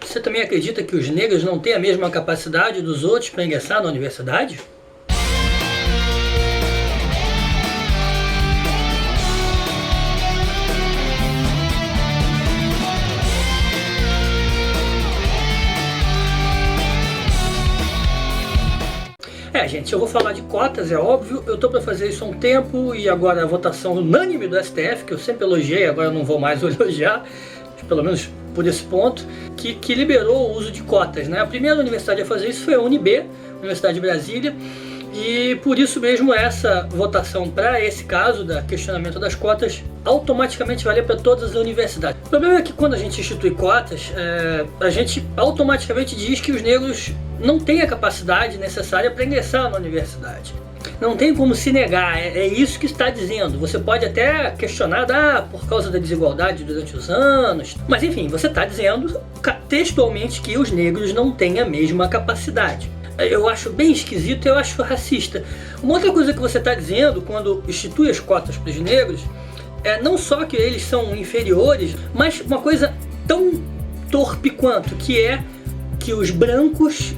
Você também acredita que os negros não têm a mesma capacidade dos outros para ingressar na universidade? Gente, eu vou falar de cotas, é óbvio. Eu tô para fazer isso há um tempo e agora a votação unânime do STF, que eu sempre elogiei, agora eu não vou mais elogiar, pelo menos por esse ponto, que liberou o uso de cotas, né? A primeira universidade a fazer isso foi a UNB, Universidade de Brasília, e por isso mesmo essa votação para esse caso, da questionamento das cotas, automaticamente valia para todas as universidades. O problema é que quando a gente institui cotas, a gente automaticamente diz que os negros não têm a capacidade necessária para ingressar na universidade. Não tem como se negar, é isso que está dizendo. Você pode até questionar, por causa da desigualdade durante os anos, mas enfim, você está dizendo textualmente que os negros não têm a mesma capacidade. Eu acho bem esquisito, eu acho racista. Uma outra coisa que você está dizendo quando institui as cotas para os negros é não só que eles são inferiores, mas uma coisa tão torpe quanto, que é que os brancos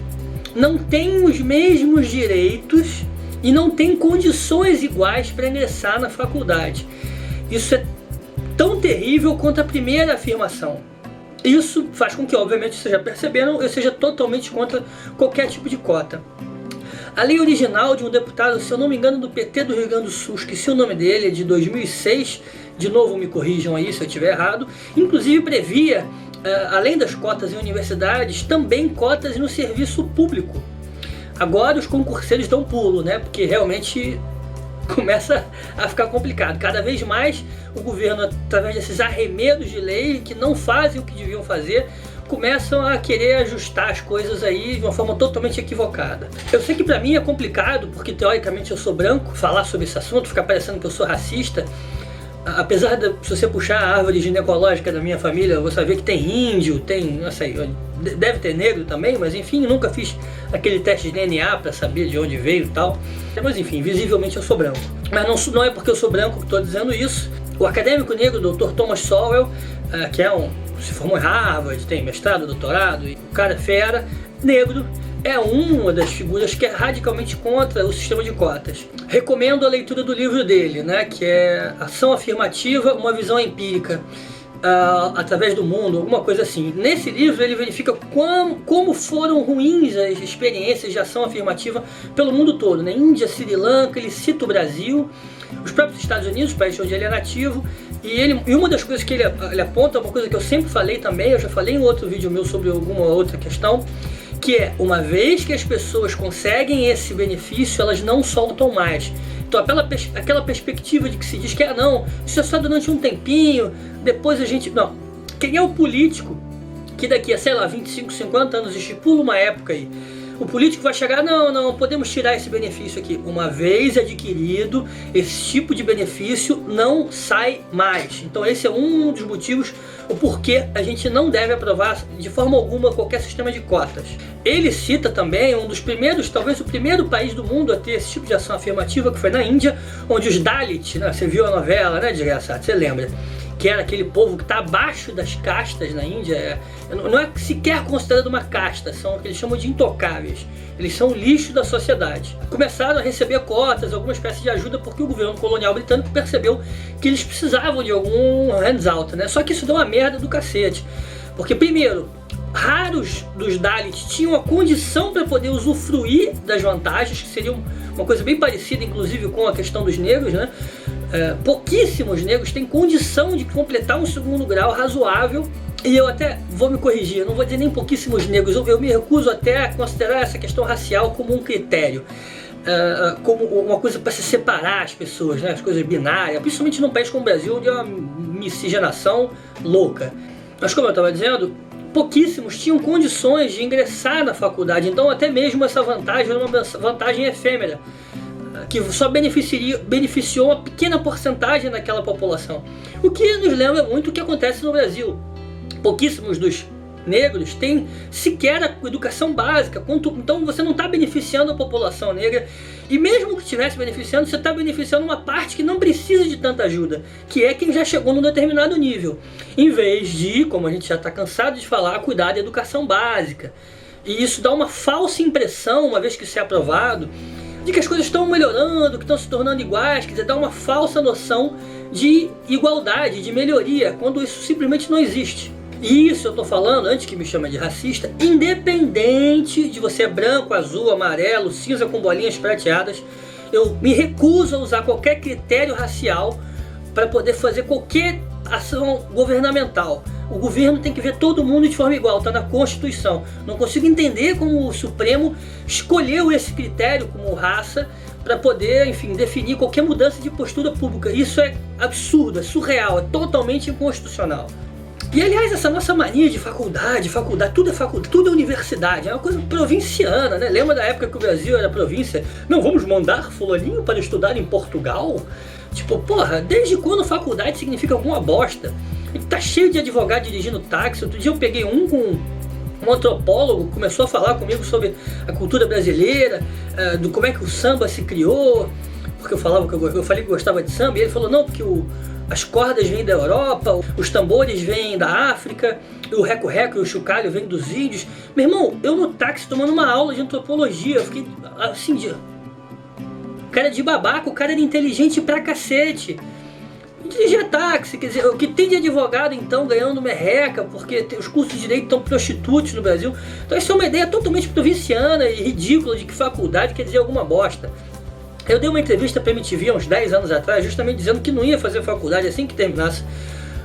não têm os mesmos direitos e não têm condições iguais para ingressar na faculdade. Isso é tão terrível quanto a primeira afirmação. Isso faz com que, obviamente, vocês já perceberam, eu seja totalmente contra qualquer tipo de cota. A lei original de um deputado, se eu não me engano, do PT do Rio Grande do Sul, esqueci o nome dele, é de 2006, de novo me corrijam aí se eu estiver errado, inclusive previa, além das cotas em universidades, também cotas no serviço público. Agora os concurseiros dão pulo, né? Porque realmente começa a ficar complicado. Cada vez mais o governo, através desses arremedos de lei que não fazem o que deviam fazer, começam a querer ajustar as coisas aí de uma forma totalmente equivocada. Eu sei que pra mim é complicado, porque teoricamente eu sou branco, falar sobre esse assunto, ficar parecendo que eu sou racista. Apesar de, se você puxar a árvore ginecológica da minha família, você vai ver que tem índio, tem, não sei, deve ter negro também, mas enfim, nunca fiz aquele teste de DNA para saber de onde veio e tal. Mas enfim, visivelmente eu sou branco. Mas não é porque eu sou branco que estou dizendo isso. O acadêmico negro, Dr. Thomas Sowell, que se formou em Harvard, tem mestrado, doutorado, e o cara é fera, negro, é uma das figuras que é radicalmente contra o sistema de cotas. Recomendo a leitura do livro dele, né, que é Ação Afirmativa, uma visão empírica através do mundo, alguma coisa assim. Nesse livro ele verifica como foram ruins as experiências de ação afirmativa pelo mundo todo, né? Índia, Sri Lanka, ele cita o Brasil, os próprios Estados Unidos, país onde ele é nativo, e uma das coisas que ele aponta, uma coisa que eu sempre falei também, eu já falei em outro vídeo meu sobre alguma outra questão, que é, uma vez que as pessoas conseguem esse benefício, elas não soltam mais. Então aquela perspectiva de que se diz que não, isso é só durante um tempinho, depois a gente... Não, quem é o político que daqui a, sei lá, 25, 50 anos estipula uma época aí, o político vai chegar, não, podemos tirar esse benefício aqui. Uma vez adquirido, esse tipo de benefício não sai mais. Então esse é um dos motivos o porquê a gente não deve aprovar de forma alguma qualquer sistema de cotas. Ele cita também um dos primeiros, talvez o primeiro país do mundo a ter esse tipo de ação afirmativa, que foi na Índia, onde os Dalits, né, você viu a novela, né, desgraçado, você lembra? Que era aquele povo que está abaixo das castas na Índia, não é sequer considerado uma casta, são o que eles chamam de intocáveis, eles são o lixo da sociedade. Começaram a receber cotas, alguma espécie de ajuda, porque o governo colonial britânico percebeu que eles precisavam de algum hands-out, né? Só que isso deu uma merda do cacete, porque primeiro, raros dos Dalits tinham a condição para poder usufruir das vantagens, que seriam uma coisa bem parecida inclusive com a questão dos negros, né? Pouquíssimos negros têm condição de completar um segundo grau razoável, e eu até vou me corrigir, eu não vou dizer nem pouquíssimos negros, eu me recuso até a considerar essa questão racial como um critério, como uma coisa para se separar as pessoas, né, as coisas binárias, principalmente num país como o Brasil, onde é uma miscigenação louca. Mas como eu estava dizendo, pouquíssimos tinham condições de ingressar na faculdade, então até mesmo essa vantagem era uma vantagem efêmera, que só beneficiou uma pequena porcentagem daquela população. O que nos lembra muito o que acontece no Brasil. Pouquíssimos dos negros têm sequer a educação básica. Então você não está beneficiando a população negra, e mesmo que estivesse beneficiando, você está beneficiando uma parte que não precisa de tanta ajuda, que é quem já chegou num determinado nível, em vez de, como a gente já está cansado de falar, cuidar da educação básica. E isso dá uma falsa impressão, uma vez que isso é aprovado, de que as coisas estão melhorando, que estão se tornando iguais, quer dizer, dá uma falsa noção de igualdade, de melhoria, quando isso simplesmente não existe. E isso eu estou falando, antes que me chame de racista, independente de você é branco, azul, amarelo, cinza com bolinhas prateadas, eu me recuso a usar qualquer critério racial para poder fazer qualquer ação governamental. O governo tem que ver todo mundo de forma igual, está na Constituição. Não consigo entender como o Supremo escolheu esse critério como raça para poder, enfim, definir qualquer mudança de postura pública. Isso é absurdo, é surreal, é totalmente inconstitucional. E aliás, essa nossa mania de faculdade, tudo é universidade, é uma coisa provinciana, né? Lembra da época que o Brasil era província? Não, vamos mandar fulaninho para estudar em Portugal? Tipo, porra, desde quando faculdade significa alguma bosta? E tá cheio de advogado dirigindo táxi. Outro dia eu peguei com um antropólogo, começou a falar comigo sobre a cultura brasileira, do como é que o samba se criou, porque eu falei que gostava de samba, e ele falou, não, porque as cordas vêm da Europa, os tambores vêm da África, e o reco-reco e o chocalho vêm dos índios. Meu irmão, eu no táxi tomando uma aula de antropologia, eu fiquei assim, o cara de babaca, o cara era inteligente pra cacete. Dirigir táxi, quer dizer, o que tem de advogado então ganhando merreca, porque os cursos de direito estão prostitutos no Brasil. Então isso é uma ideia totalmente provinciana e ridícula de que faculdade quer dizer alguma bosta. Eu dei uma entrevista para a MTV há uns 10 anos atrás, justamente dizendo que não ia fazer faculdade assim que terminasse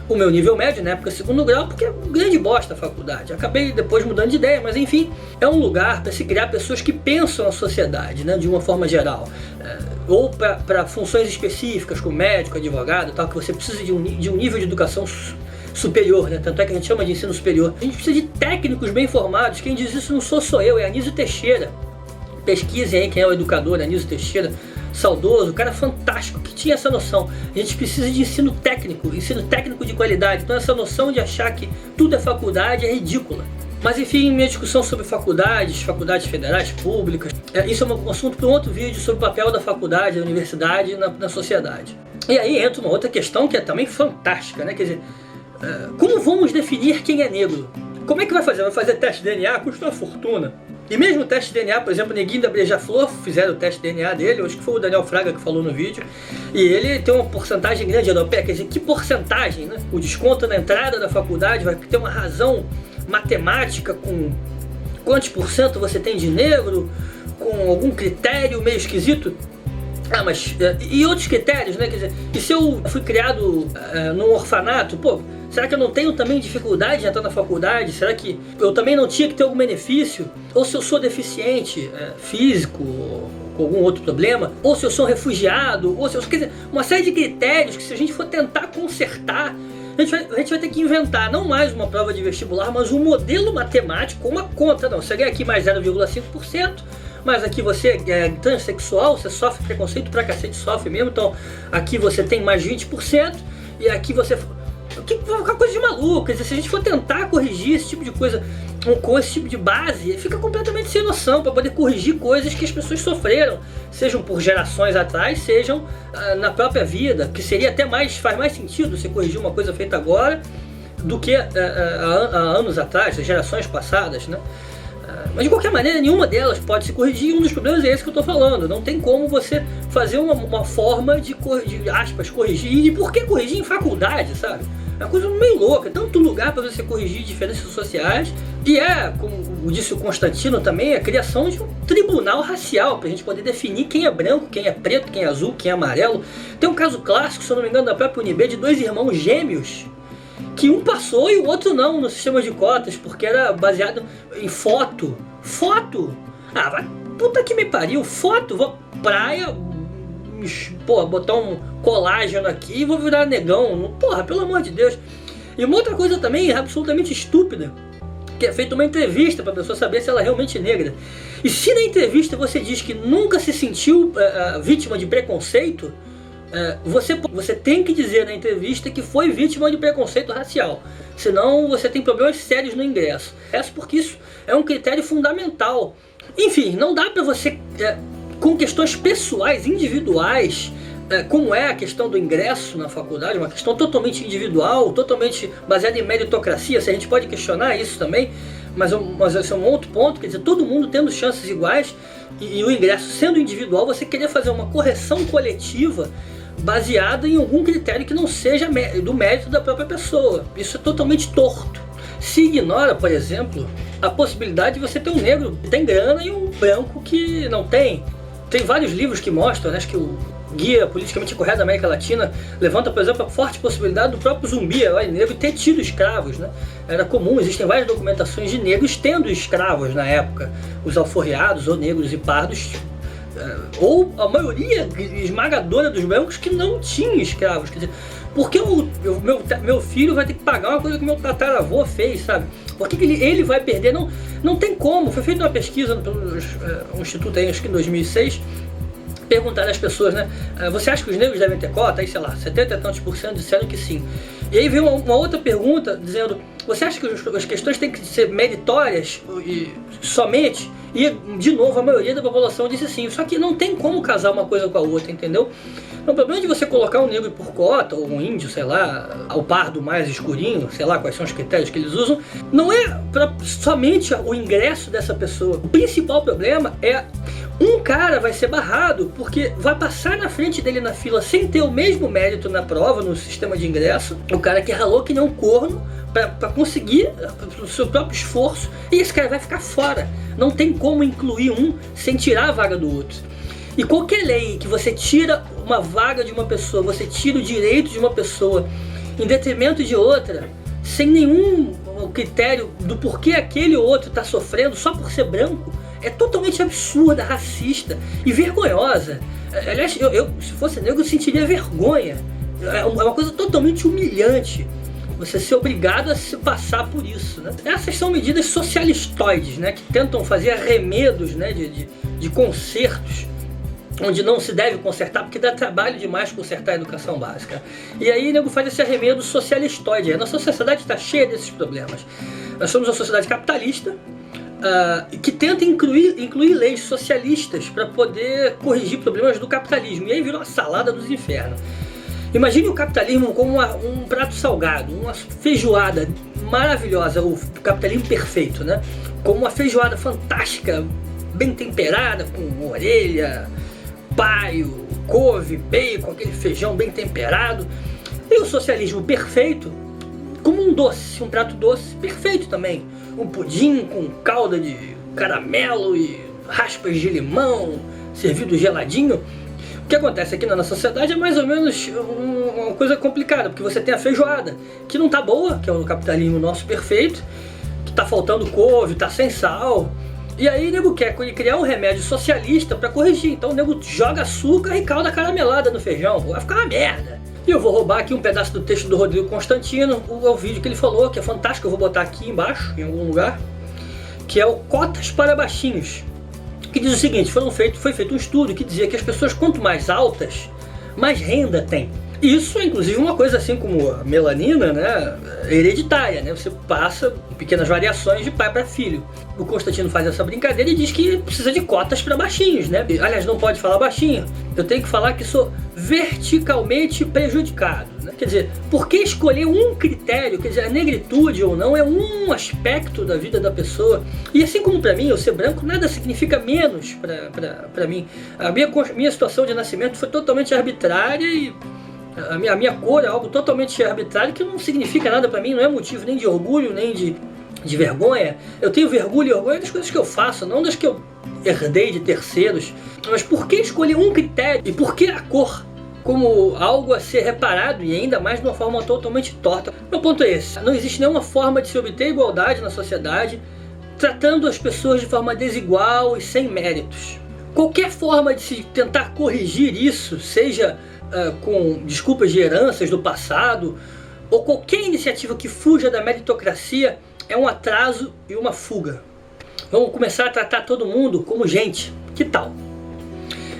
o meu nível médio, na época segundo grau, porque é grande bosta a faculdade. Acabei depois mudando de ideia, mas enfim, é um lugar para se criar pessoas que pensam a sociedade, né, de uma forma geral. Ou para funções específicas, como médico, advogado, tal, que você precisa de um nível de educação superior, né? Tanto é que a gente chama de ensino superior. A gente precisa de técnicos bem formados. Quem diz isso não sou eu, é Anísio Teixeira. Pesquisem aí quem é o educador, Anísio Teixeira, saudoso, cara fantástico, que tinha essa noção. A gente precisa de ensino técnico de qualidade. Então essa noção de achar que tudo é faculdade é ridícula. Mas enfim, minha discussão sobre faculdades federais, públicas, isso é um assunto para um outro vídeo sobre o papel da faculdade, da universidade na sociedade. E aí entra uma outra questão que é também fantástica, né? Quer dizer, como vamos definir quem é negro? Como é que vai fazer? Vai fazer teste de DNA? Custa uma fortuna. E mesmo o teste de DNA, por exemplo, o Neguinho da Beija-Flor fizeram o teste de DNA dele, acho que foi o Daniel Fraga que falou no vídeo, e ele tem uma porcentagem grande de alopecia, quer dizer, que porcentagem, né? O desconto na entrada da faculdade vai ter uma razão matemática com quantos por cento você tem de negro, com algum critério meio esquisito. Mas e outros critérios, né? Quer dizer, e se eu fui criado num orfanato, pô, será que eu não tenho também dificuldade de entrar na faculdade? Será que eu também não tinha que ter algum benefício? Ou se eu sou deficiente físico, ou com algum outro problema? Ou se eu sou refugiado? Ou se eu, quer dizer, uma série de critérios que, se a gente for tentar consertar, a gente vai ter que inventar não mais uma prova de vestibular, mas um modelo matemático, uma conta. Não, você ganha aqui mais 0,5%, mas aqui você é transexual, você sofre preconceito pra cacete, sofre mesmo, então aqui você tem mais 20%, e aqui você... Que coisa de maluco. Quer dizer, se a gente for tentar corrigir esse tipo de coisa com esse tipo de base, fica completamente sem noção para poder corrigir coisas que as pessoas sofreram, sejam por gerações atrás, sejam na própria vida, que seria até faz mais sentido você corrigir uma coisa feita agora do que há anos atrás, gerações passadas, né? Mas de qualquer maneira, nenhuma delas pode se corrigir, e um dos problemas é esse que eu estou falando. Não tem como você fazer uma forma de aspas, corrigir. E por que corrigir em faculdade, sabe? É uma coisa meio louca, tanto lugar para você corrigir diferenças sociais, e como disse o Constantino também, a criação de um tribunal racial, para a gente poder definir quem é branco, quem é preto, quem é azul, quem é amarelo. Tem um caso clássico, se eu não me engano, da própria UNB, de 2 irmãos gêmeos, que um passou e o outro não, no sistema de cotas, porque era baseado em foto. Foto? Ah, vai, puta que me pariu, foto, vou praia... Porra, botar um colágeno aqui e vou virar negão. Porra, pelo amor de Deus. E uma outra coisa também absolutamente estúpida, que é feita uma entrevista para a pessoa saber se ela é realmente negra. E se na entrevista você diz que nunca se sentiu vítima de preconceito, Você tem que dizer na entrevista que foi vítima de preconceito racial, senão você tem problemas sérios no ingresso. Porque isso é um critério fundamental. Enfim, não dá para você, com questões pessoais, individuais, como é a questão do ingresso na faculdade, uma questão totalmente individual, totalmente baseada em meritocracia. Se a gente pode questionar isso também, mas esse é um outro ponto, quer dizer, todo mundo tendo chances iguais e o ingresso sendo individual, você querer fazer uma correção coletiva baseada em algum critério que não seja do mérito da própria pessoa. Isso é totalmente torto. Se ignora, por exemplo, a possibilidade de você ter um negro que tem grana e um branco que não tem. Tem vários livros que mostram, né? Acho que o Guia Politicamente Correto da América Latina levanta, por exemplo, a forte possibilidade do próprio Zumbi, herói negro, ter tido escravos, né? Era comum, existem várias documentações de negros tendo escravos na época, os alforriados, ou negros e pardos, ou a maioria esmagadora dos brancos que não tinham escravos. Quer dizer, por que meu filho vai ter que pagar uma coisa que meu tataravô fez, sabe? Por que ele vai perder? Não tem como. Foi feita uma pesquisa pelo instituto aí, acho que em 2006, perguntaram às pessoas, né? Você acha que os negros devem ter cota? Aí, sei lá, 70 e tantos % disseram que sim. E aí veio uma outra pergunta dizendo: você acha que as questões têm que ser meritórias somente? E, de novo, a maioria da população disse sim. Só que não tem como casar uma coisa com a outra, entendeu? Então, o problema de você colocar um negro por cota, ou um índio, sei lá, ao pardo mais escurinho, sei lá quais são os critérios que eles usam, não é para somente o ingresso dessa pessoa. O principal problema é um cara vai ser barrado porque vai passar na frente dele na fila sem ter o mesmo mérito na prova, no sistema de ingresso, o cara que ralou que nem um corno para conseguir o seu próprio esforço, e esse cara vai ficar fora. Não tem como incluir um sem tirar a vaga do outro. E qualquer lei que você tira uma vaga de uma pessoa, você tira o direito de uma pessoa em detrimento de outra, sem nenhum critério do porquê aquele ou outro está sofrendo só por ser branco, é totalmente absurda, racista e vergonhosa. Aliás, eu se fosse negro, eu sentiria vergonha. É uma coisa totalmente humilhante você ser obrigado a se passar por isso, né? Essas são medidas socialistoides, né, que tentam fazer arremedos, né, de consertos onde não se deve consertar, porque dá trabalho demais consertar a educação básica. E aí o nego faz esse arremedo socialistoide. A nossa sociedade está cheia desses problemas. Nós somos uma sociedade capitalista, que tenta incluir leis socialistas para poder corrigir problemas do capitalismo. E aí virou uma salada dos infernos. Imagine o capitalismo como um prato salgado, uma feijoada maravilhosa, o capitalismo perfeito, né? Como uma feijoada fantástica, bem temperada, com orelha, paio, couve, bacon, aquele feijão bem temperado. E o socialismo perfeito como um doce, um prato doce perfeito também. Um pudim com calda de caramelo e raspas de limão, servido geladinho. O que acontece aqui na nossa sociedade é mais ou menos uma coisa complicada, porque você tem a feijoada, que não tá boa, que é o capitalismo nosso perfeito, que tá faltando couve, tá sem sal. E aí o nego quer criar um remédio socialista para corrigir. Então o nego joga açúcar e calda caramelada no feijão. Vai ficar uma merda. E eu vou roubar aqui um pedaço do texto do Rodrigo Constantino, o vídeo que ele falou, que é fantástico, eu vou botar aqui embaixo, em algum lugar, que é o Cotas para Baixinhos, que diz o seguinte: foi feito um estudo que dizia que as pessoas quanto mais altas, mais renda tem. Isso é inclusive uma coisa assim como a melanina, né, hereditária, né? Você passa pequenas variações de pai para filho. O Constantino faz essa brincadeira e diz que precisa de cotas para baixinhos, né? Aliás, não pode falar baixinho, eu tenho que falar que sou verticalmente prejudicado, né? Quer dizer, por que escolher um critério? Quer dizer, a negritude ou não é um aspecto da vida da pessoa. E assim como para mim, eu ser branco nada significa menos para mim. A minha situação de nascimento foi totalmente arbitrária e a minha cor é algo totalmente arbitrário que não significa nada para mim, não é motivo nem de orgulho, nem de vergonha. Eu tenho vergonha e orgulho das coisas que eu faço, não das que eu herdei de terceiros. Mas por que escolher um critério? E por que a cor como algo a ser reparado, e ainda mais de uma forma totalmente torta? Meu ponto é esse: não existe nenhuma forma de se obter igualdade na sociedade tratando as pessoas de forma desigual e sem méritos. Qualquer forma de se tentar corrigir isso, seja com desculpas de heranças do passado, ou qualquer iniciativa que fuja da meritocracia, é um atraso e uma fuga. Vamos começar a tratar todo mundo como gente. Que tal?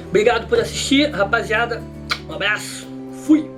Obrigado por assistir, rapaziada. Um abraço, fui!